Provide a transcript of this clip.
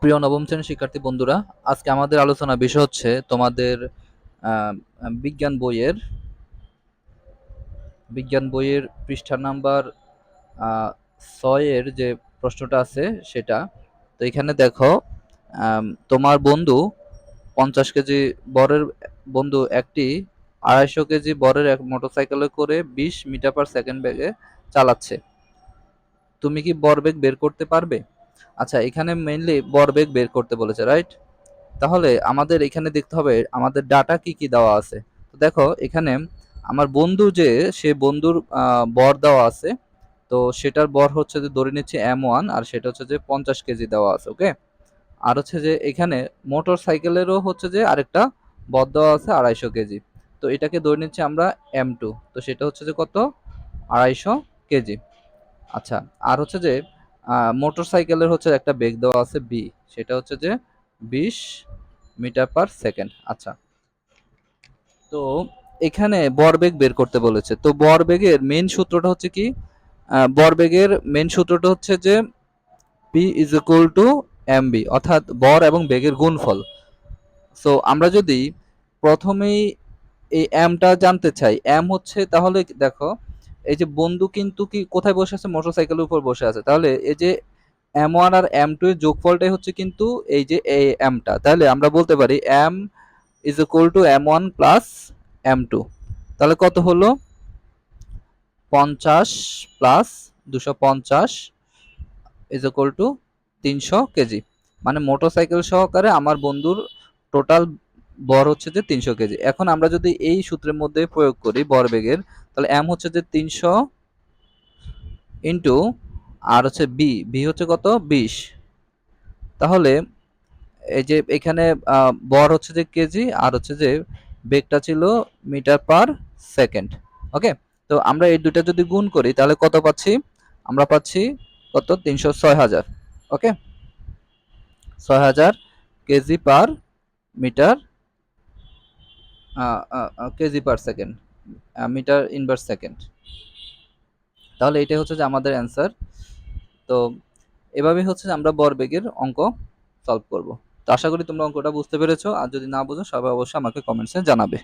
প্রিয় নবম শ্রেণীর শিক্ষার্থী বন্ধুরা, আজকে আমাদের আলোচনা বিষয় হচ্ছে তোমাদের আহ, বিজ্ঞান বইয়ের পৃষ্ঠা নাম্বার 6-এর যে প্রশ্নটা আছে সেটা। তো এখানে দেখো, তোমার বন্ধু 50 কেজি বরের বন্ধু একটি 250 কেজি বরের এক মোটরসাইকেলে করে 20 মিটার/সেকেন্ড বেগে চালাচ্ছে। তুমি কি ভরবেগ বের করতে পারবে? আচ্ছা, এখানে মেইনলি ভরবেগ বের করতে বলেছে, রাইট? তাহলে আমাদের এখানে দেখতে হবে আমাদের ডাটা কি কি দেওয়া আছে। তো দেখো এখানে আমার বন্ধু যে, সে বন্ধুর বর দেওয়া আছে। তো সেটার বর হচ্ছে যে ধরে নিচ্ছি M1, আর সেটা হচ্ছে যে 50 কেজি দেওয়া আছে, ওকে। আর হচ্ছে যে এখানে মোটর সাইকেলেরও হচ্ছে যে আরেকটা বর দেওয়া আছে 250 কেজি। তো এটাকে ধরে নিচ্ছি আমরা M2। তো সেটা হচ্ছে যে কত? 250 কেজি। আচ্ছা, আর হচ্ছে যে মোটর সাইকেলের হচ্ছে একটা বেগ দেওয়া আছে B, সেটা হচ্ছে যে 20 মিটার/সেকেন্ড। আচ্ছা, তো এখানে ভরবেগ বের করতে বলেছে। তো ভরবেগের মেন সূত্রটা হচ্ছে কি? ভরবেগের মেন সূত্রটা হচ্ছে যে P is equal to mv, অর্থাৎ ভর এবং বেগের গুণফল। সো আমরা যদি প্রথমেই এই এমটা জানতে চাই, এম হচ্ছে, তাহলে দেখো এই যে বন্ধু কিন্তু কি কোথায় বসে আছে? মোটরসাইকেলের উপর বসে আছে। তাহলে এই যে M1 আর M2 এর যোগফলটাই হচ্ছে কিন্তু এই যে এই এমটা। তাহলে আমরা বলতে পারি M is equal to M1 plus M2। তাহলে কত হলো? 50 plus 250 is equal to 300 KG. মানে মোটরসাইকেল সহকারে আমার বন্ধুর টোটাল ভর হচ্ছে যে 300 কেজি। এখন আমরা যদি এই সূত্রের মধ্যে প্রয়োগ করি ভরবেগের, তাহলে এম হচ্ছে যে 300 ইন্টু, আর হচ্ছে বি হচ্ছে কত? 20। তাহলে এই যে এখানে ভর হচ্ছে যে কেজি, আর হচ্ছে যে বেগটা ছিল মিটার/সেকেন্ড, ওকে। তো আমরা এই দুইটা যদি গুণ করি তাহলে কত পাচ্ছি? আমরা পাচ্ছি কত? 306,000, ওকে। 6,000 কেজি পার মিটার, কেজি/সেকেন্ড, মিটার/সেকেন্ড। তাহলে এটাই হচ্ছে যে আমাদের অ্যান্সার। তো এভাবেই হচ্ছে যে আমরা ভরবেগের অঙ্ক সলভ করব। তো আশা করি তোমরা অঙ্কটা বুঝতে পেরেছো, আর যদি না বুঝো সবাই অবশ্যই আমাকে কমেন্টসে জানাবে।